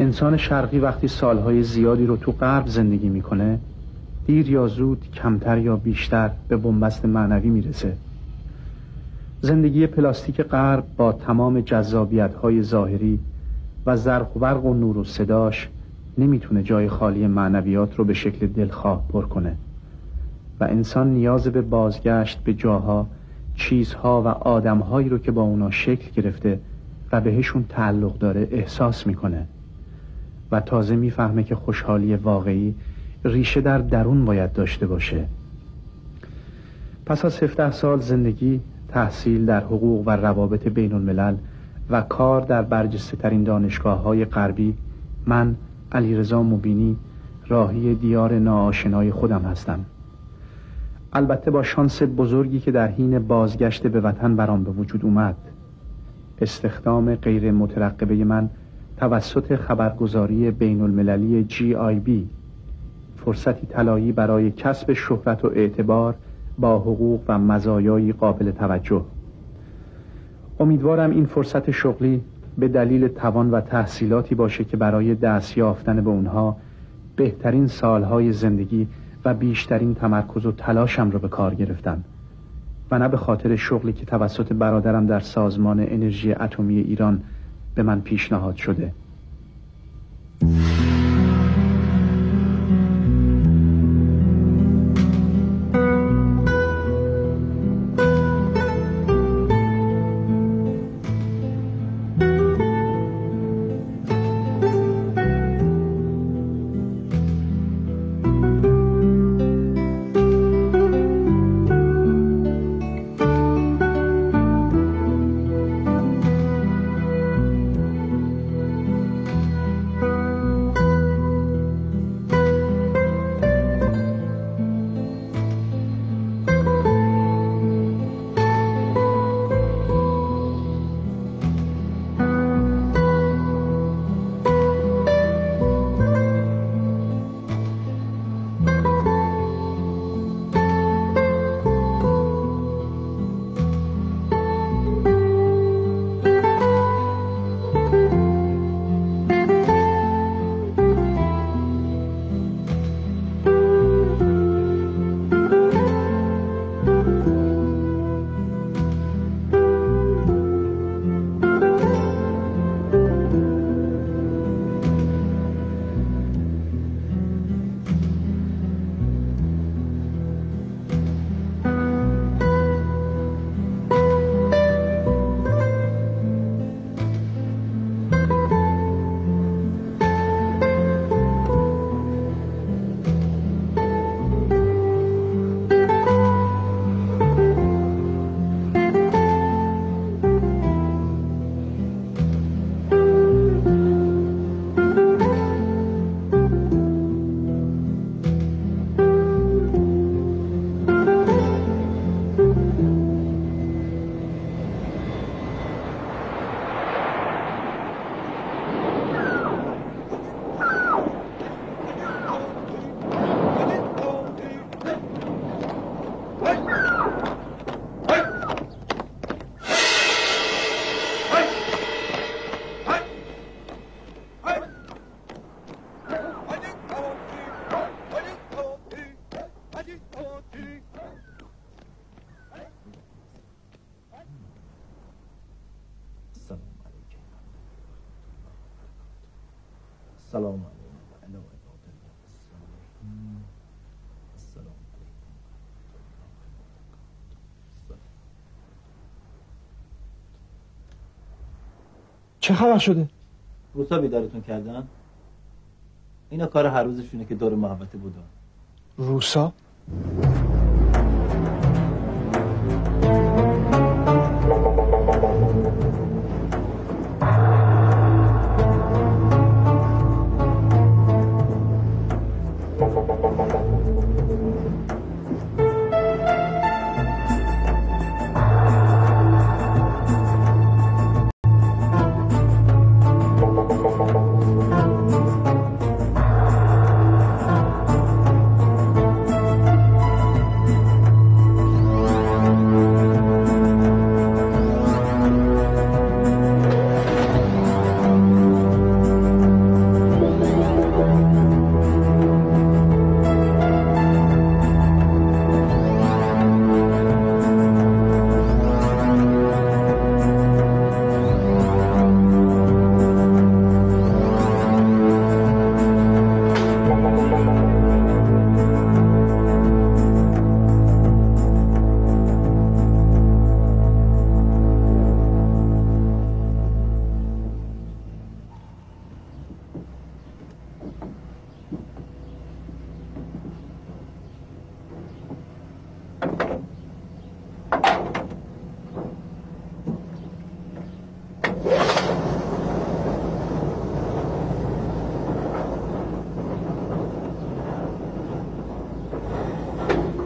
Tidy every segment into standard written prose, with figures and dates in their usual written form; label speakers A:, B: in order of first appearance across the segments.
A: انسان شرقی وقتی سالهای زیادی رو تو غرب زندگی میکنه، دیر یا زود کمتر یا بیشتر به بنبست معنوی میرسه. زندگی پلاستیک غرب با تمام جذابیت‌های ظاهری و زرق و برق و نور و صداش نمیتونه جای خالی معنویات رو به شکل دلخواه پر کنه و انسان نیاز به بازگشت به جاها، چیزها و آدمهایی رو که با اونا شکل گرفته و بهشون تعلق داره احساس میکنه و تازه میفهمه که خوشحالی واقعی ریشه در درون باید داشته باشه. پس از 17 سال زندگی، تحصیل در حقوق و روابط بین الملل و کار در برجسته ترین دانشگاه‌های غربی، من علیرضا مبینی راهی دیار ناآشنای خودم هستم. البته با شانس بزرگی که در حین بازگشت به وطن برام به وجود اومد. استخدام غیر مترقبه من توسط خبرگزاری بین المللی GIB، فرصتی طلایی برای کسب شهرت و اعتبار با حقوق و مزایایی قابل توجه. امیدوارم این فرصت شغلی به دلیل توان و تحصیلاتی باشه که برای دست یافتن به اونها بهترین سالهای زندگی و بیشترین تمرکز و تلاشم رو به کار گرفتم و نه به خاطر شغلی که توسط برادرم در سازمان انرژی اتمی ایران به من پیشنهاد شده.
B: سلام علیکم.
C: چه خبر شده؟
B: روسا بیدارتون کردن؟ اینا کار هر روزشونه که دور محوطه بودن.
C: روسا؟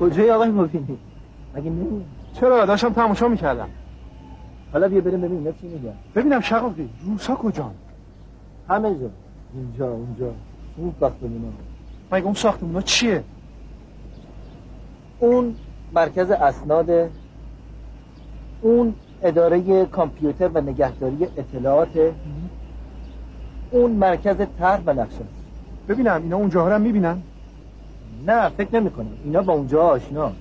B: کجای آقای مبینی؟ مگه نمی‌بینی؟
C: چرا داشتم تماشا میکردم.
B: حالا بیا بریم ببینیم چی میگن.
C: ببینم شقاقی روسا کجان؟
B: همه جا، اینجا اونجا، اون ساختمونا.
C: مگه اون ساختمونا چیه؟
B: اون مرکز اسناد، اون اداره کامپیوتر و نگهداری اطلاعات، اون مرکز طرح و نقشه است.
C: ببینم اینا اونجاها رو میبینن؟
B: نه فکر نمی کنم اینا با اونجا آشنا.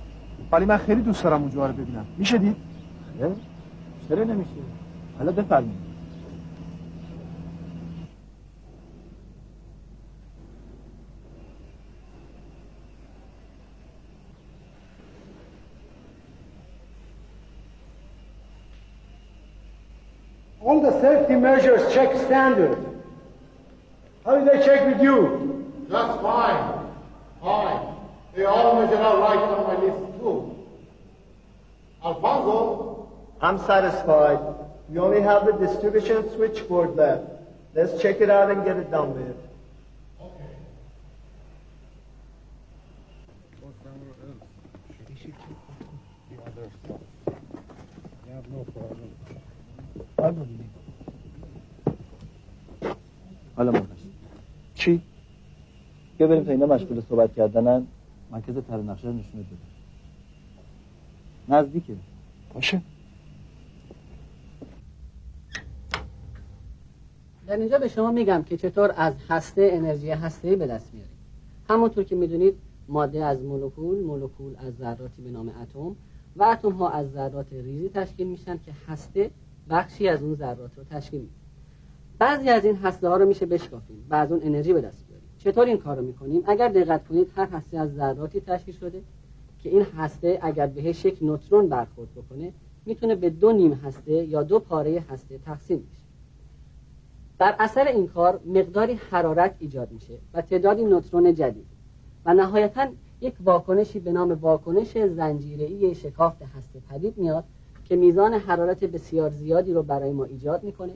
C: ولی من خیلی دوست دارم اونجاها رو ببینم. میشه دید؟
B: چرا نمیشه؟ حالا بفرمایید.
D: All the safety measures check standard. How did they check with you?
E: Just fine. Fine. They all measure out right on my list too. Alfonso?
F: I'm satisfied. We only have the distribution switchboard left. Let's check it out and get it done with.
E: Okay.
B: حالا ما
C: چی؟
B: بیا بریم تا اینا مشغول صحبت کردنن مرکز طرح نقشه رو نشونت بده. نزدیکه.
C: باشه.
G: در اینجا به شما میگم که چطور از هسته انرژی هسته‌ای به دست میاریم. همونطور که میدونید ماده از مولکول از ذراتی به نام اتم و اتم ها از ذرات ریزی تشکیل میشن که هسته بخشی از اون ذرات رو تشکیل میده. بعضی از این هسته ها رو میشه بشکافیم و از اون انرژی به دست بیاریم. چطور این کار رو میکنیم؟ اگر دقت کنید هر هسته از ذراتی تشکیل شده که این هسته اگر بهش یک نوترون برخورد بکنه میتونه به 2 نیم هسته یا 2 پاره هسته تقسیم بشه. در اثر این کار مقداری حرارت ایجاد میشه و تعدادی نوترون جدید و نهایتاً یک واکنشی به نام واکنش زنجیره‌ای شکافت هسته پدید میاد که میزان حرارت بسیار زیادی رو برای ما ایجاد میکنه.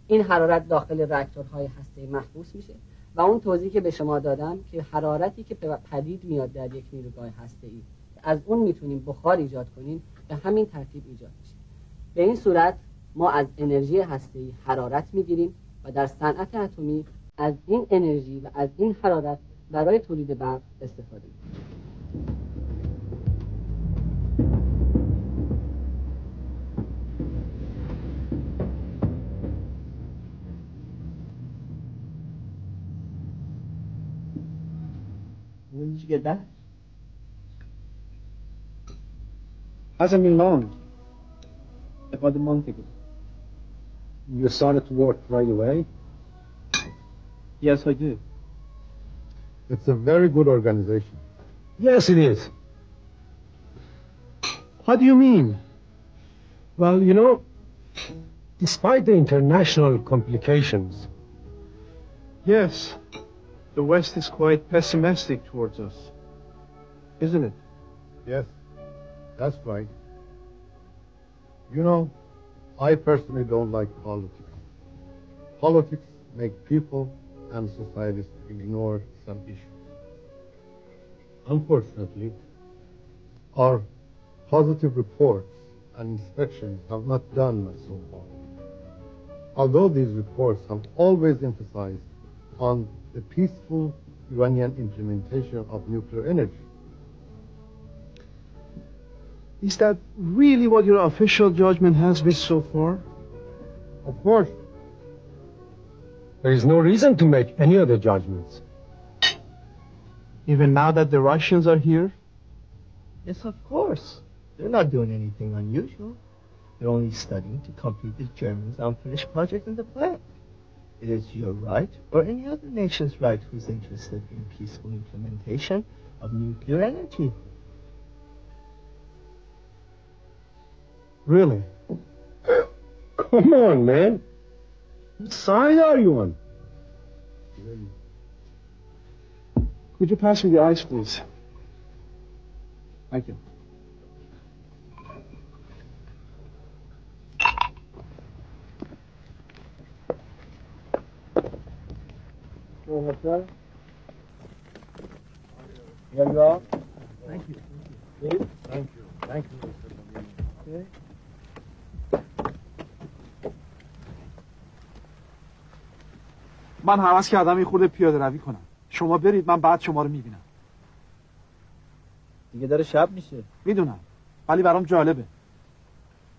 G: این حرارت داخل راکتورهای هسته محبوس میشه و اون توضیحی که به شما دادم که حرارتی که پدید میاد در یک نیروگاه هسته‌ای از اون میتونیم بخار ایجاد کنیم به همین ترتیب ایجاد میشه. به این صورت ما از انرژی هسته‌ای حرارت میگیریم و در صنعت اتمی از این انرژی و از این حرارت برای تولید برق استفاده می‌کنیم.
F: When did you get back?
A: Hasn't been long. About a month ago. You started to work right away? Yes, I did.
E: It's a very good organization.
H: Yes, it is. What do you mean? Well, you know, despite the international complications.
A: Yes. The West is quite pessimistic towards us, isn't it?
E: Yes, that's right. You know, I personally don't like politics. Politics make people and societies ignore some issues. Unfortunately, our positive reports and inspections have not done much so far. Although these reports have always emphasized on the peaceful Iranian implementation of nuclear energy.
A: Is that really what your official judgment has been so far?
E: Of course.
H: There is no reason to make any other judgments.
A: Even now that the Russians are here?
F: Yes, of course. They're not doing anything unusual. They're only studying to complete the Germans' unfinished project in the plant. It is your right, or any other nation's right, who's interested in peaceful implementation of nuclear energy.
H: Really? Come on, man. What side are you on?
A: Could you pass me the ice, please? Thank you.
F: Here you are. Thank you.
E: Thank you. Thank you, Mr. Bellini.
C: من هوس کردم این خورده پیاده روی کنم. شما برید، من بعد شما رو میبینم.
B: دیگه داره شب میشه.
C: میدونم، ولی برام جالبه.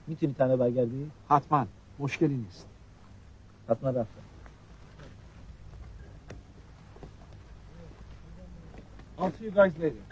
B: میتونی تنها برگردی؟
C: حتما، مشکلی نیست.
B: حتما رفتم.
C: I'll see you guys later.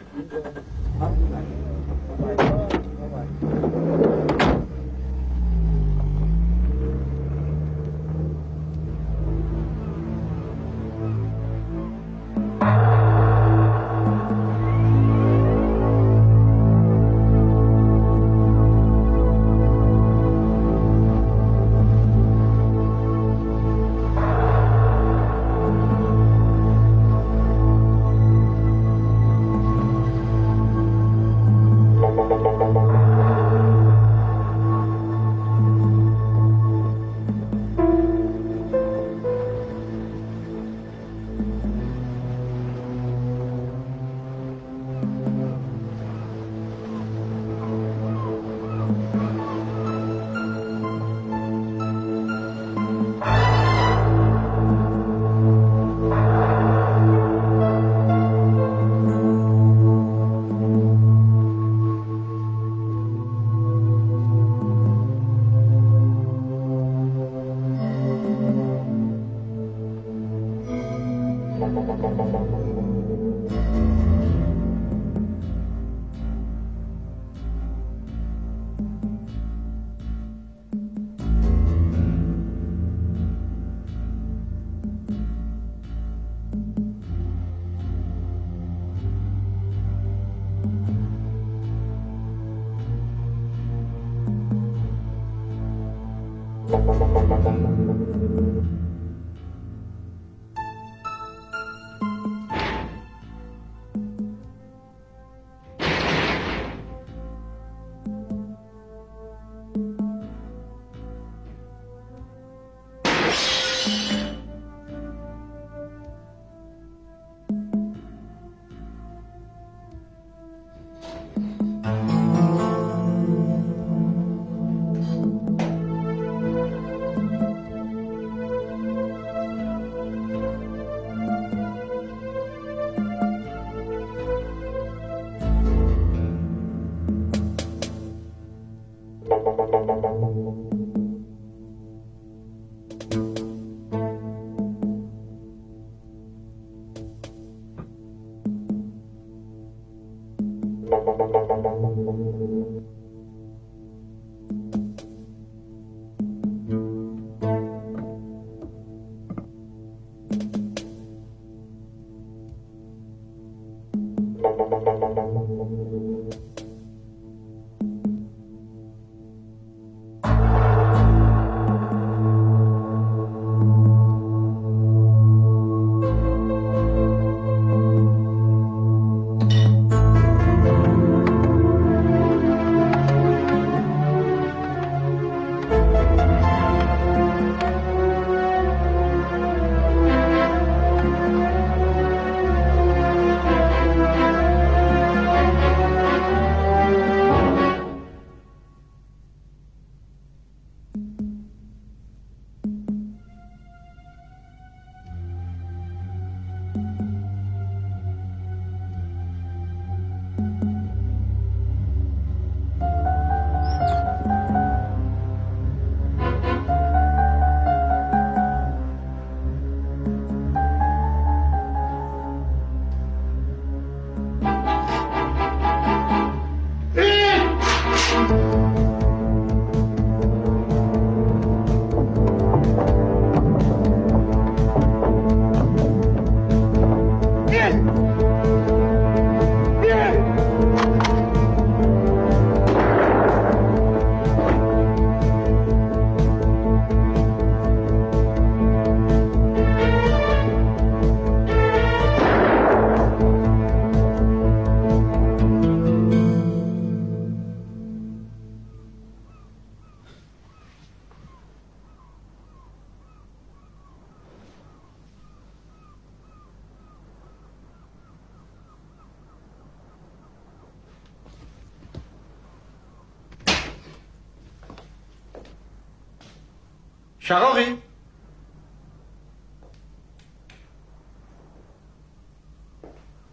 C: شقاقی؟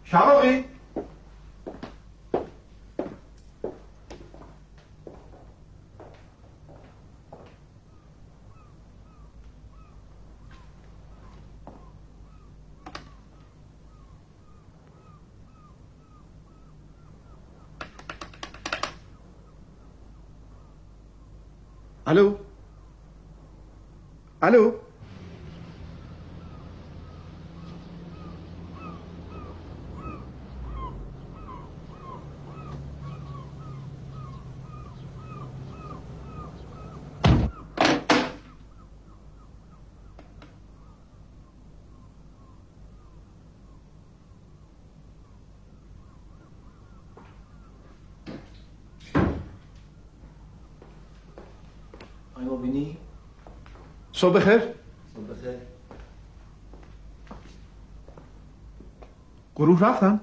C: شقاقی؟ الو الو
B: مبینی؟
C: صبح خیر.
B: صبح خیر.
C: گروه رفتن؟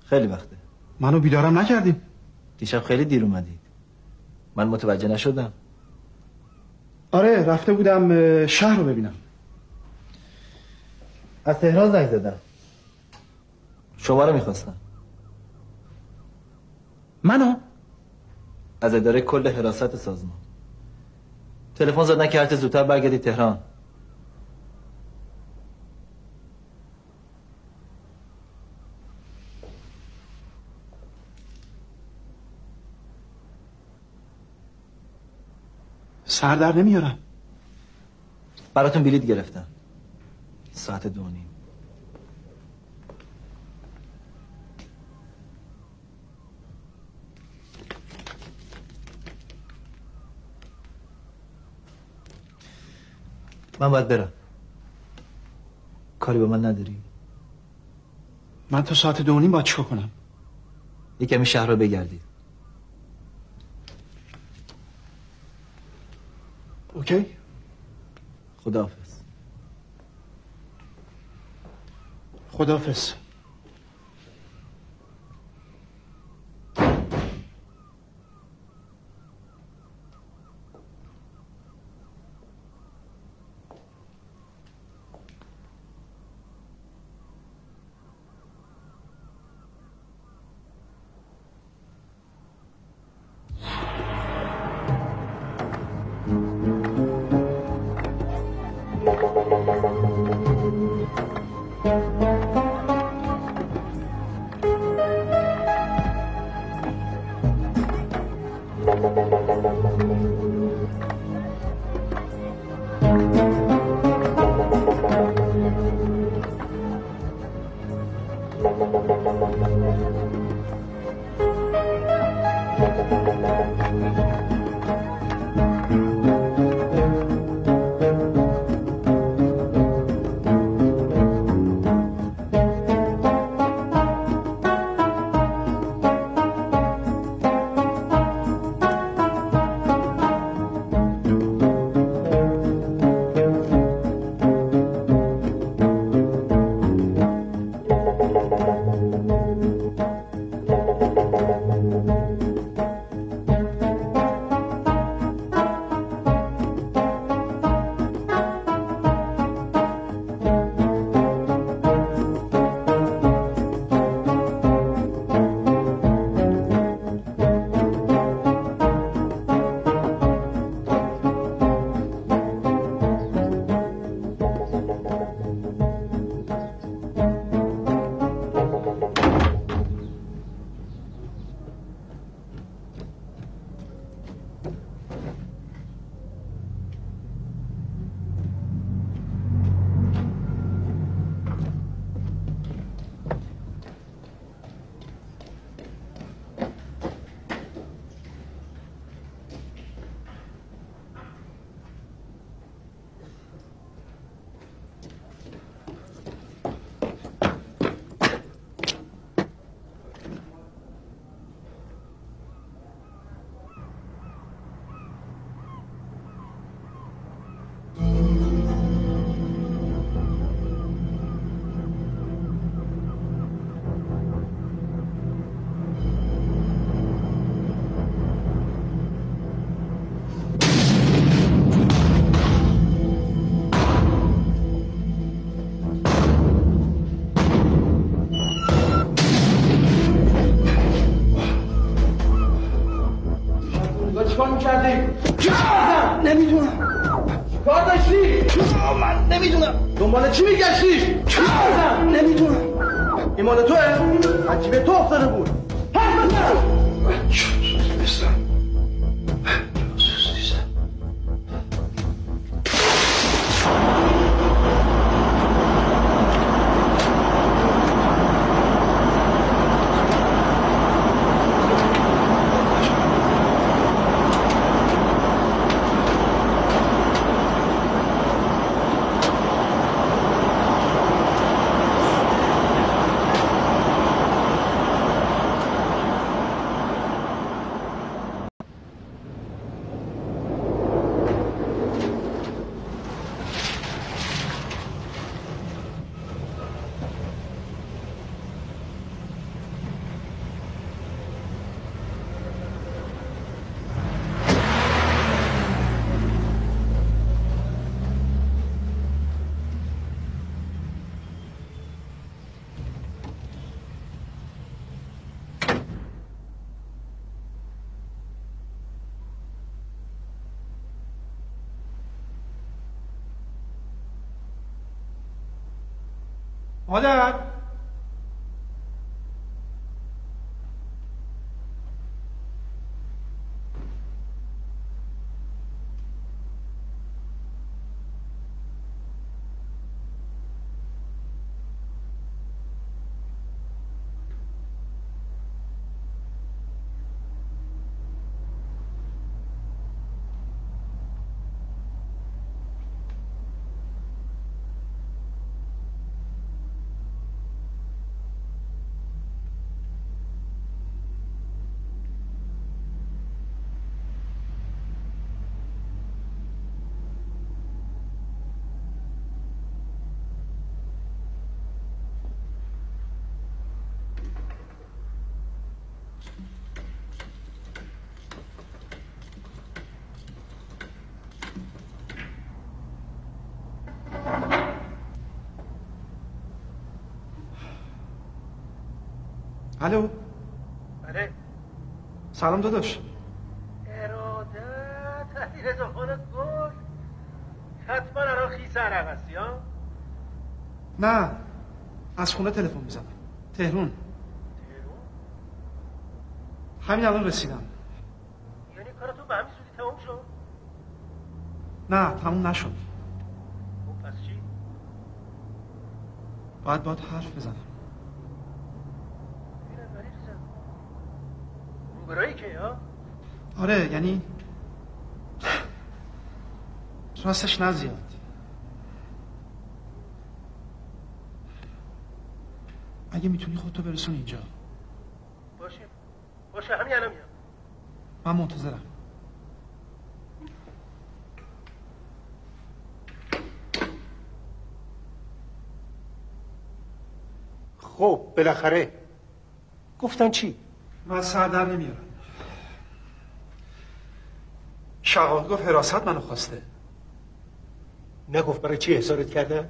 B: خیلی وقته.
C: منو بیدارم نکردیم.
B: دیشب خیلی دیر اومدید. من متوجه نشدم.
C: آره رفته بودم شهر رو ببینم.
B: از تهران زنگ زدم. شما رو میخواستم.
C: منو؟
B: از اداره کل حراست سازمان. تلفن زدن که هرچه زودتر برگردی تهران.
C: سر در نمیارم.
B: براتون بلیط گرفتم. ساعت 2:30. من باید برم. کاری با من نداری؟
C: من تا ساعت 2:30 باید چیکار کنم؟
B: یه کمی شهر رو بگردید.
C: اوکی؟
B: خداحافظ.
C: خداحافظ. چیکار داشتی؟ من نمیدونم. دنبال چی میگشتی؟ نمیدونم. این مال توه؟ عجیبه تو افتاده بود. حرف بزن.
A: مادر الو.
I: بله.
A: سلام داداش.
I: ارادت علی رضا خان گل. حتما الان خیس عرق هستی ها؟
A: نه از خونه تلفن میزنم. تهرون. همین الان رسیدم.
I: یعنی کار تو به همین زودی تموم شد؟
A: نه تموم نشد.
I: خب پس چی؟
A: باید حرف بزنم.
I: روبرایی که ها؟
A: آره یعنی راستش نزیاد. اگه میتونی خودتو برسون اینجا.
I: باشه همین الان میام.
A: من منتظرم.
I: خب بالاخره گفتن چی؟
A: من سر در نمیارم. شقاق گفت حراست منو خواسته.
I: نگفت برای چی احضارت کردن؟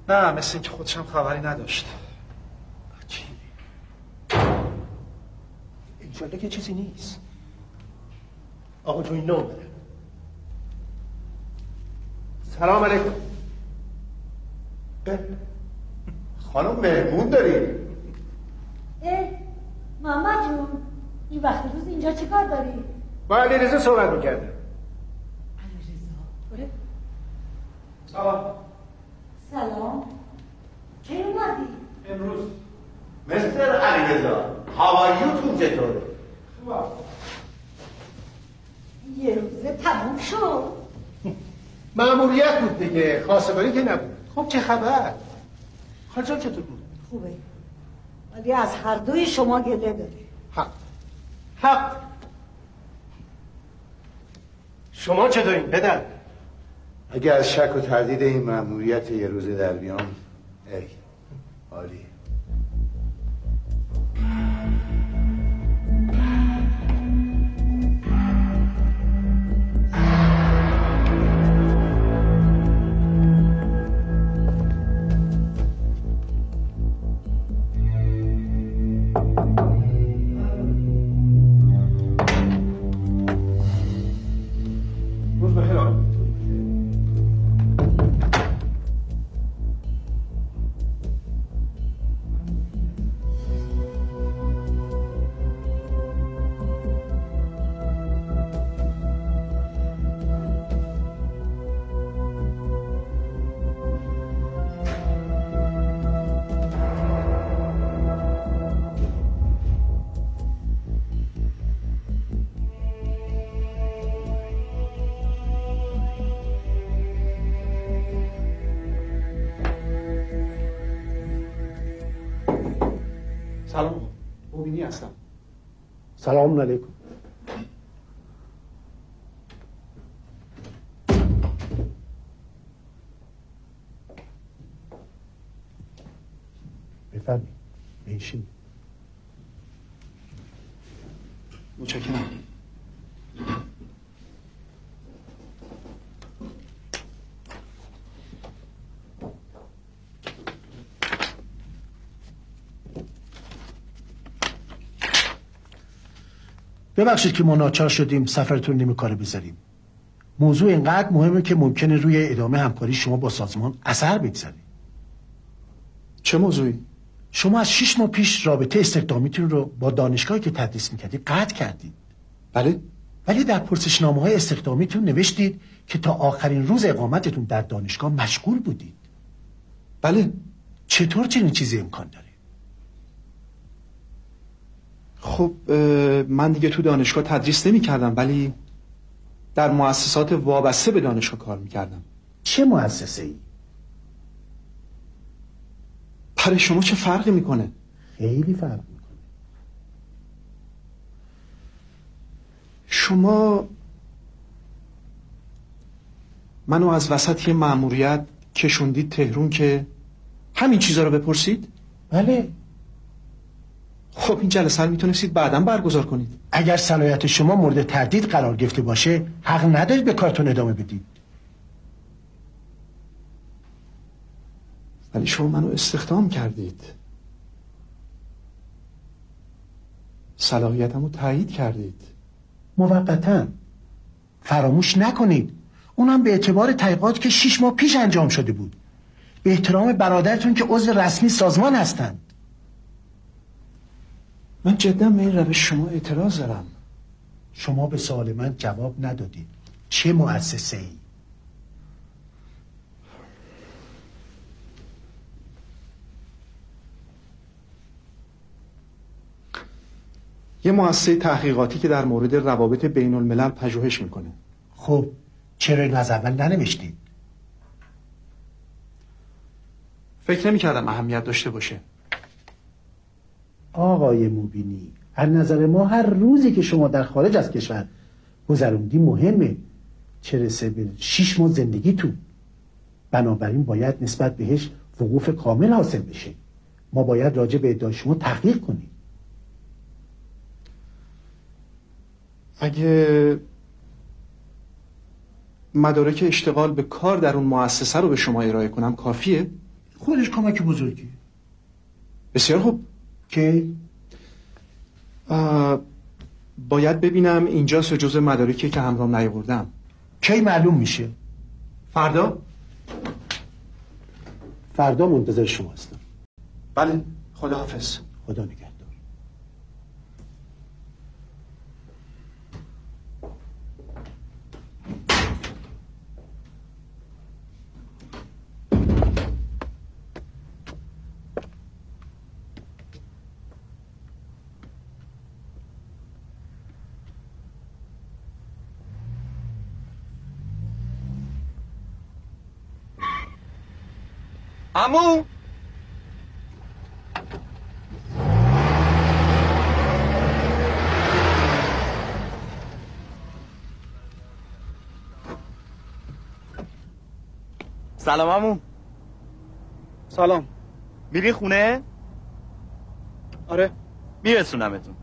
A: نه مثل اینکه خودشم خبری نداشت.
I: چی؟ انشالله که چیزی نیست. آقا جون اینو اومدن. سلام علیکم.
J: خانم مهمون داری؟
K: محمد جون این وقت روز اینجا چی کار داری؟
I: با علیرضا صحبت میکردم.
K: علیرضا؟
A: سلام.
K: سلام. کی اومدی؟
A: امروز.
J: مستر علیرضا هاواریوتون چطوره؟
A: خوبم.
K: یه روزه تموم شد.
I: مأموریت بود دیگه، خواستگاری که نبود. خب چه خبر؟ خالجان چطور بود؟
K: خوبه ولی از هر دوی شما گله داره.
I: حق. شما چطورین پدر؟
J: اگه از شک و تردید این مأموریت یه روزه در بیام ای عالی.
A: روز بخیر آقا.
C: سلام مبینی هستم.
D: سلام علیکم. بفرمایید بنشین.
C: متشکرم.
I: ببخشید که ما ناچار شدیم سفرتون نمی کاره بذاریم. موضوع اینقدر مهمه که ممکنه روی ادامه همکاری شما با سازمان اثر بگذاره.
C: چه موضوعی؟
I: شما از 6 ماه پیش رابطه استخدامیتون رو با دانشگاهی که تدریس میکردید قطع کردید.
C: بله؟
I: ولی در پرسشنامه‌های استخدامیتون نوشتید که تا آخرین روز اقامتتون در دانشگاه مشغول بودید.
C: بله.
I: چطور چنین چیزی امکان داره؟
C: خب من دیگه تو دانشگاه تدریس نمی کردم، ولی در مؤسسات وابسته به دانشگاه کار می کردم.
I: چه مؤسسه ای؟
C: برای شما چه فرقی میکنه؟
I: خیلی فرق میکنه.
C: شما منو از وسط یه مأموریت کشوندید تهرون که همین چیزا رو بپرسید؟
I: بله.
C: خب این جلسه رو میتونستید بعداً برگزار کنید.
I: اگر صلاحیت شما مورد تردید قرار گرفته باشه حق ندارید به کارتون ادامه بدید.
C: ولی شما منو استخدام کردید، صلاحیتمو تایید کردید.
I: موقتاً. فراموش نکنید اونم به اعتبار تحقیقات که 6 ماه پیش انجام شده بود، به احترام برادرتون که عضو رسمی سازمان هستند.
C: من جدا به این روش شما اعتراض دارم.
I: شما به سوال من جواب ندادید. چه مؤسسه ای؟
C: یه مؤسسه تحقیقاتی که در مورد روابط بین الملل پژوهش میکنه.
I: خب چرا این از اول ننوشتید؟
C: فکر نمی‌کردم اهمیت داشته باشه.
I: آقای مبینی، از نظر ما هر روزی که شما در خارج از کشور گذروندی مهمه، چه رسه به 6 ماه زندگیتون. بنابراین باید نسبت بهش وقوف کامل حاصل بشه. ما باید راجع به ادعای شما تحقیق کنیم.
C: اگه مدارک اشتغال به کار در اون مؤسسه رو به شما ارائه کنم کافیه؟
I: خودش کمک بزرگی.
C: بسیار خوب.
I: که
C: باید ببینم اینجاست و جزء مدارکی که همراهم نیاوردم.
I: کی معلوم میشه؟
C: فردا؟
I: فردا منتظر شما هستم.
C: بله، خداحافظ.
I: خدا نگهدار.
L: عمو سلام عمو.
C: سلام.
L: میری خونه؟
C: آره.
L: میرسونمتون.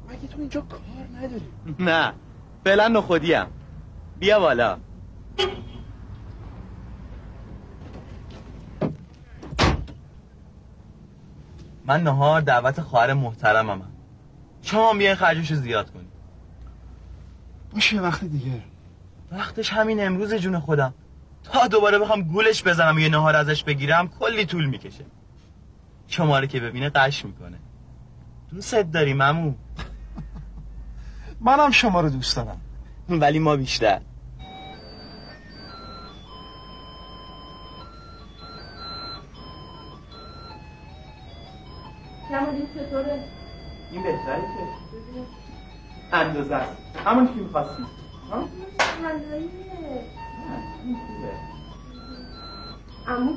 C: مگه تو اینجا کار نداری؟
L: نه فعلا نخودیم. بیا بالا. من نهار دعوت خواهر محترمم. شما هم بیاین خرجشو زیاد کنید.
C: باشه وقت دیگه.
L: وقتش همین امروز جون خودم. تا دوباره بخوام گولش بزنم و یه نهار ازش بگیرم کلی طول میکشه. شما رو که ببینه قش میکنه. دوست داریم عمو.
C: منم شما رو دوست دارم.
L: ولی ما بیشتر.
M: نمونی چطوره؟
L: این بهتره که اندازه است. همون که میخواستی.
M: هنداییه. عمو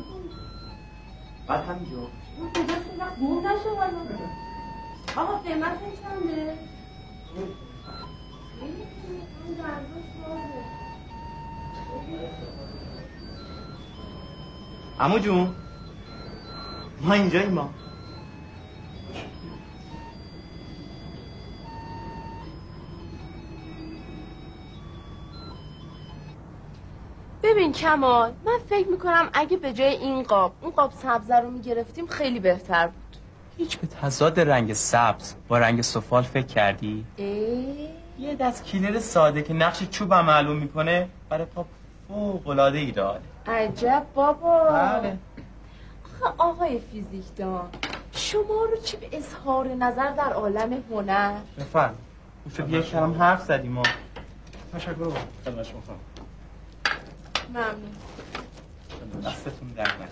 L: بعد همینجا
M: اون کجاست این وقت گم نشه والا. آقا قیمت چنده؟ این درزاش بازه.
L: عمو جون ما اینجاییم ما.
M: ببین کمال، من فکر میکنم اگه به جای این قاب اون قاب سبز رو میگرفتیم خیلی بهتر بود.
L: هیچ به تضاد رنگ سبز با رنگ سفال فکر کردی؟ یه دست کلر ساده که نقش چوب هم معلوم میکنه برای پاپ فوق‌العاده ایدئاله.
M: عجب بابا.
L: بله.
M: آخه آقای فیزیکدان، شما رو چی به اظهار نظر در عالم هنر؟
L: بفرم شد یک کلم حرف زدیم ما.
A: تشکر با خدمت شما خانم.
M: ممنون.
L: دستتون در نکنه.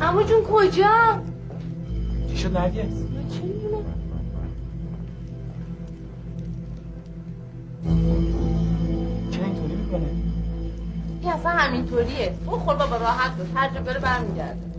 M: عمو جون کجا؟
L: چی شد نرگس؟
M: من چه میدونم؟
L: چرا اینطوری میکنه؟
M: این اصلا همینطوریه. تو خور بابا راحت باش، هر جا بره برمیگرده.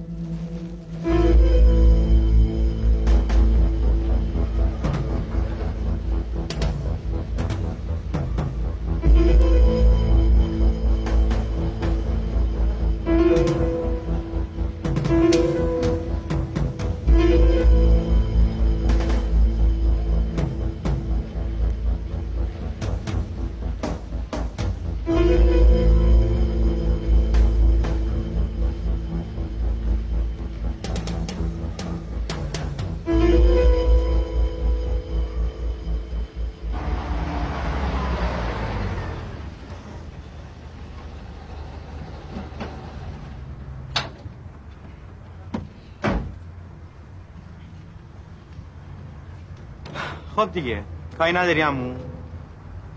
L: خب دیگه کاری نداری عمو؟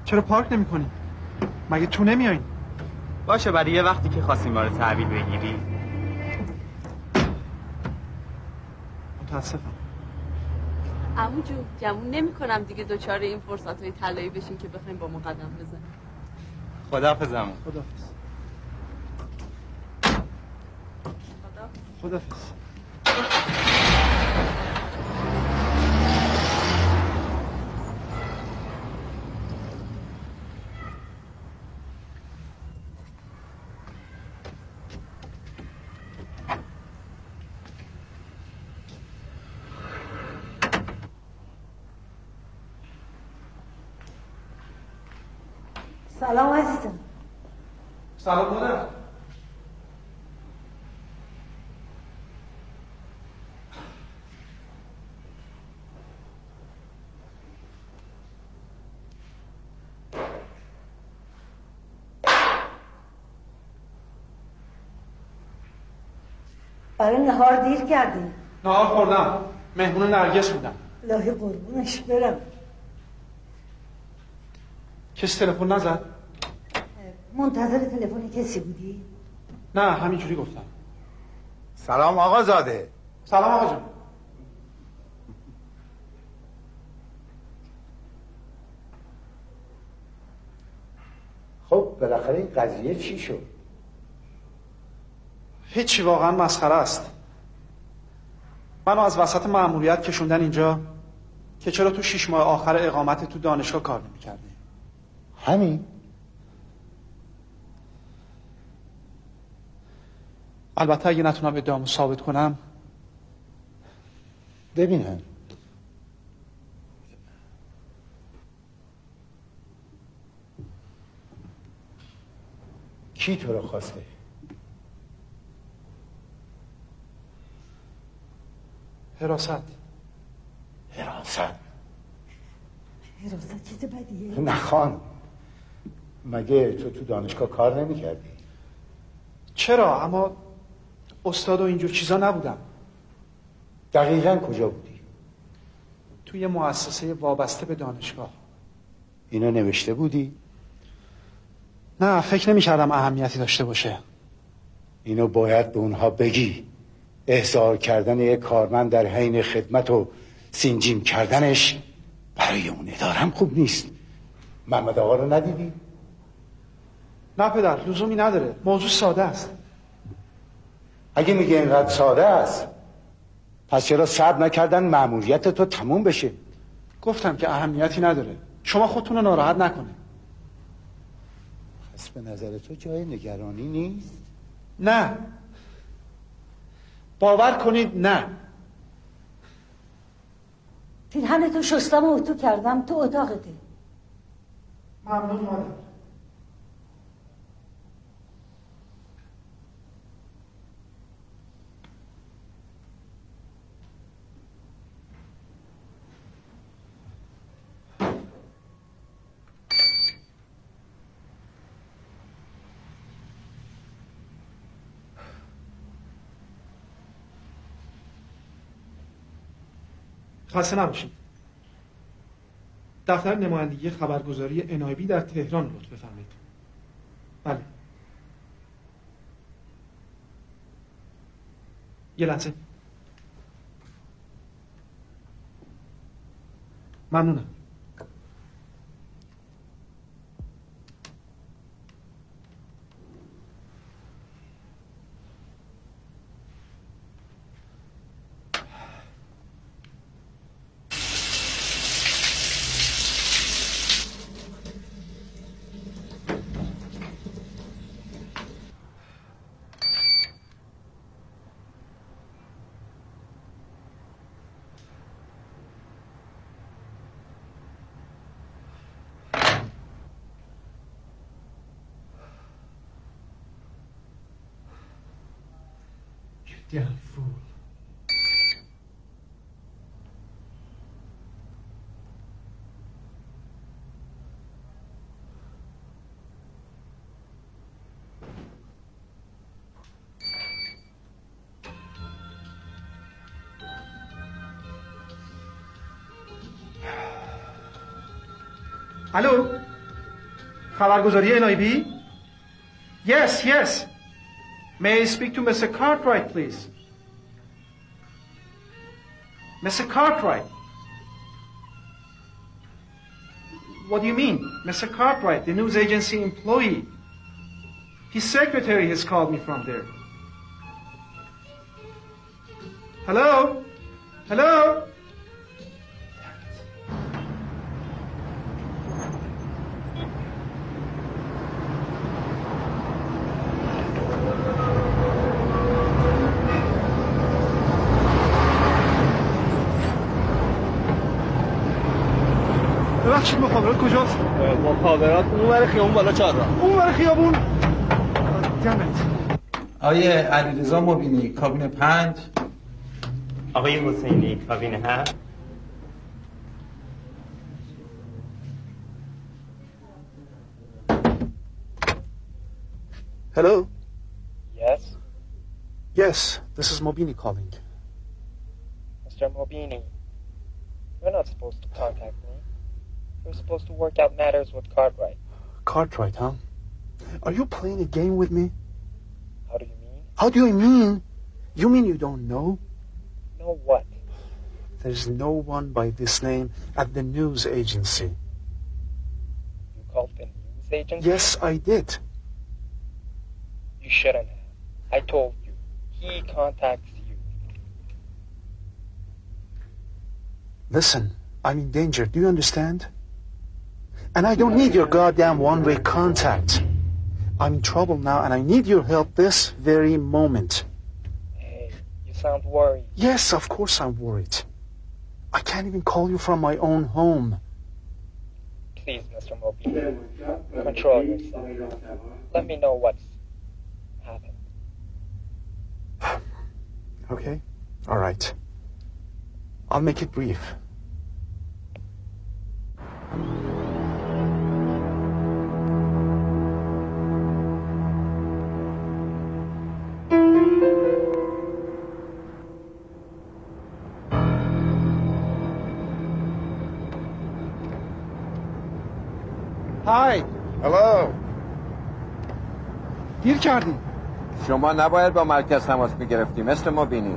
A: چرا پارک نمی کنی؟ مگه تو نمیایین؟
L: باشه برای یه وقتی که خواستیم ما رو تحویل بگیری.
A: متاسفم.
M: عمو جون گمون نمی کنم دیگه دوچاره این فرصت های طلایی بشین که بخوایم با ما قدم بزنیم.
L: خداحافظ عمو.
A: خداحافظ. خداحافظ.
K: سلام عزیزم.
C: سلام مادر.
K: برای نهار دیر کردی.
A: نهار خوردم. مهمون نرگس بودم.
K: الهی قربونش برم.
A: کسی تلفن نزد؟
K: منتظر تلفن کسی بودی؟
A: نه همینجوری گفتم.
J: سلام آقا زاده.
A: سلام آقا جون.
J: خب بالاخره این قضیه چی شد؟
A: هیچی، واقعا مسخره است. منو از وسط مأموریت کشوندن اینجا که چرا تو 6 ماه آخر اقامت تو دانشگاه کار نمی‌کردی.
J: همین؟
A: البته اگه نتونم ادعامو ثابت کنم.
J: ببینم کی تو رو خواسته؟
A: حراست.
J: حراست؟
K: حراست چیز بدیه؟
J: نخوان. مگه تو دانشگاه کار نمی کردی؟
A: چرا؟ اما استاد و اینجور چیزا نبودم.
J: دقیقاً کجا بودی؟
A: توی مؤسسه وابسته به دانشگاه.
J: اینو نوشته بودی؟
A: نه فکر نمی کردم اهمیتی داشته باشه.
J: اینو باید به اونها بگی. احضار کردن یک کارمند در حین خدمت و سینجیم کردنش برای اون ادارم خوب نیست. محمد آقا رو ندیدی؟
C: نه پدر، لزومی نداره. موضوع ساده است.
J: اگه میگه اینقدر ساده است پس چرا صبر نکردن مأموریت تو تموم بشه؟
C: گفتم که اهمیتی نداره. شما خودتون رو ناراحت نکنید.
J: پس به نظر تو جای نگرانی نیست؟
C: نه، باور کنید نه.
K: پیرهنتو شستم و اتو کردم، تو اتاقته.
C: ممنون مادر. خسته نباشید. دفتر نمایندگی خبرگزاری NIB در تهران لطف بفرمایید. بله. یه لحظه. ممنونم. Damn fool. الو، خبرگزاری NIB؟ Yes, yes. May I speak to Mr. Cartwright, please? Mr. Cartwright. What do you mean? Mr. Cartwright, the news agency employee. His secretary has called me from there. Hello? Hello? ببخشید مخابرات کجاست؟
L: مخابرات اونور خیابون بالا چهارراه.
C: اونور خیابون؟ دمت.
A: آقای علیرضا مبینی کابین 5.
N: آقای حسینی کابین 7.
C: Hello?
N: Yes?
C: Yes, this is Mobini calling.
N: Mr. Mobini, you're not supposed to contact me. You're supposed to work out matters with Cartwright.
C: Cartwright, huh? Are you playing a game with me?
N: How do you mean?
C: How do you mean? You mean you don't know?
N: Know what?
C: There's no one by this name at the news agency.
N: You called the news agency?
C: Yes, I did.
N: You shouldn't have. I told you. He contacts you.
C: Listen, I'm in danger. Do you understand? And I don't need your goddamn one-way contact. I'm in trouble now and I need your help this very moment.
N: Hey, you sound worried.
C: Yes, of course I'm worried. I can't even call you from my own home.
N: Please, Mr. Mobini, control yourself. Let me know what's happened.
C: Okay? All right. I'll make it brief. Hi.
J: Hello.
C: دیر کردی.
O: شما نباید با مرکز تماس میگرفتی مثل مبینی.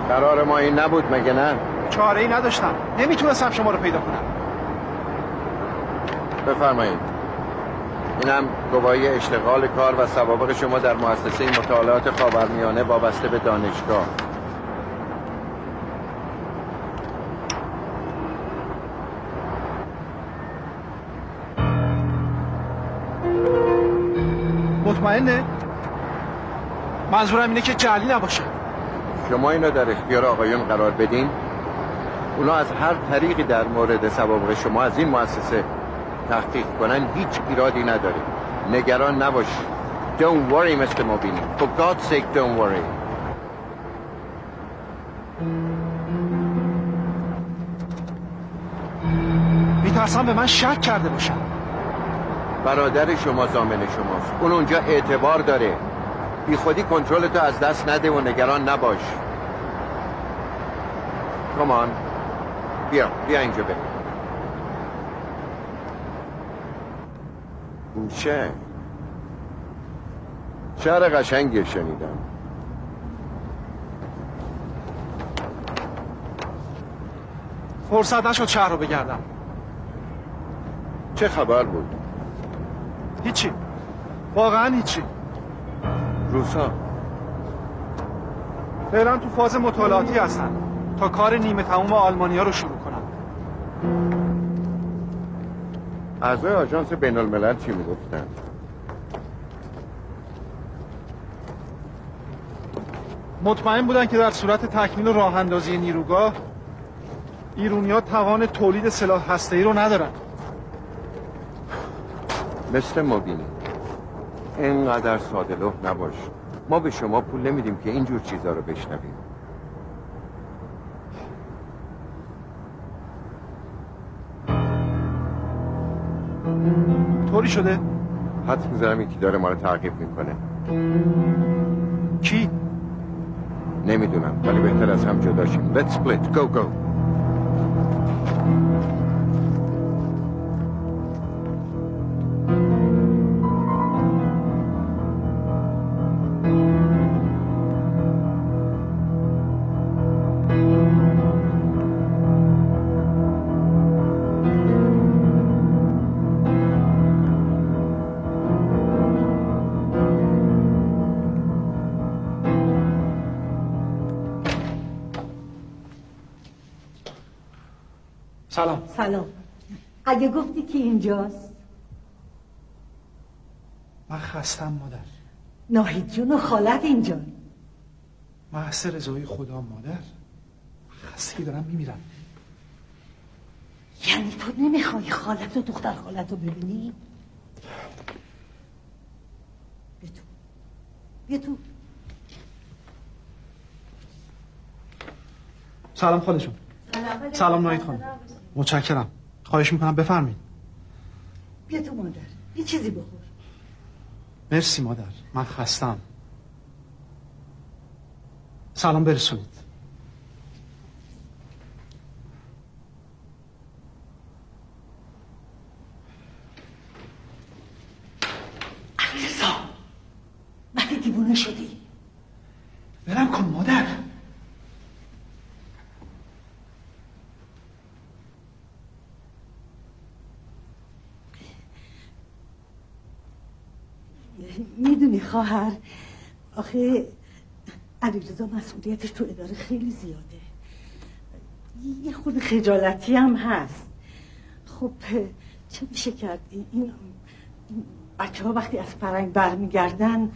O: قرار ما این نبود مگه نه؟
C: چاره ای نداشتم، نمیتونستم شما رو پیدا کنم.
O: بفرمایید. اینم گواهی اشتغال کار و سوابق شما در مؤسسه مطالعات خاورمیانه وابسته به دانشگاه.
C: مطمئنه؟ منظورم اینه که جعلی نباشه.
O: شما اینو در اختیار آقایون قرار بدین، اونا از هر طریقی در مورد سوابق شما از این مؤسسه تحقیق کنن هیچ ایرادی نداره. نگران نباش. Don't worry Mr. مبینی. For God's sake don't worry.
C: میترسم به من شک کرده باشم.
O: برادر شما ضامن شماست، اون اونجا اعتبار داره. بی خودی کنترلتو از دست نده و نگران نباش. کمان بیا اینجا بریم. بوشه شهر قشنگی شنیدم.
C: فرصت نشد شهر رو بگردم.
O: چه خبر بود؟
C: هیچی، واقعا هیچی.
O: روسا
C: فعلا تو فاز مطالعاتی هستن تا کار نیمه تموم آلمانیا رو شروع کنن.
O: اعضای آژانس بین الملل چی میگفتن؟
C: مطمئن بودن که در صورت تکمیل راه اندازی نیروگاه ایرونی‌ها توان تولید سلاح هسته‌ای رو ندارن.
O: مثل مبینی اینقدر ساده لوح نباش. ما به شما پول نمیدیم که اینجور چیزا رو بشنویم.
C: طوری شده؟
O: حدس میذارم یکی داره ما رو تعقیب میکنه.
C: کی؟
O: نمیدونم ولی بهتر از هم جدا شیم. Let's split. Go go.
K: سلام. اگه گفتی که اینجاست؟
C: من خستم مادر.
K: ناهید جون و خالت اینجا.
C: محض رضای خدا مادر. خستگی دارم میمیرم.
K: یعنی تو نمیخوای خالت و دختر خالت رو ببینی؟ بیا تو.
C: سلام خالشون. سلام ناهید خانم. متشکرم. خواهش میکنم بفرمایید.
K: بیا تو مادر. یه چیزی بخور.
C: مرسی مادر. من خستم. سلام برسونید.
K: علیرضا مگه دیوونه شدی؟
C: ولم کن مادر.
K: میدونی خواهر، آخه علیرضا مسئولیتش تو اداره خیلی زیاده، یه خود خجالتی هم هست. خب چه میشه کرد؟ این بچه ها وقتی از فرنگ برمیگردن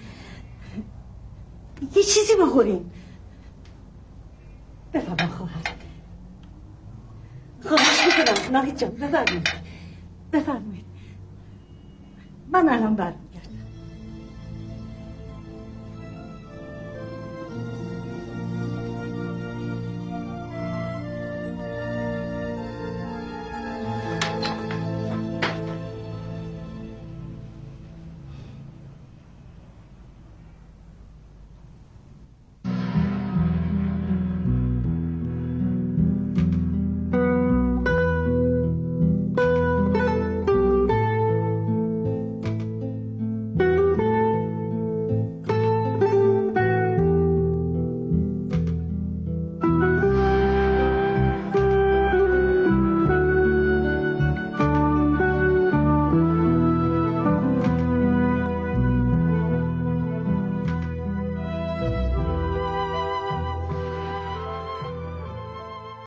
K: یه چیزی بخوریم. بفرما خواهر. خواهش میکنم ناهید جان بفرمایید. من الان برمیگردم.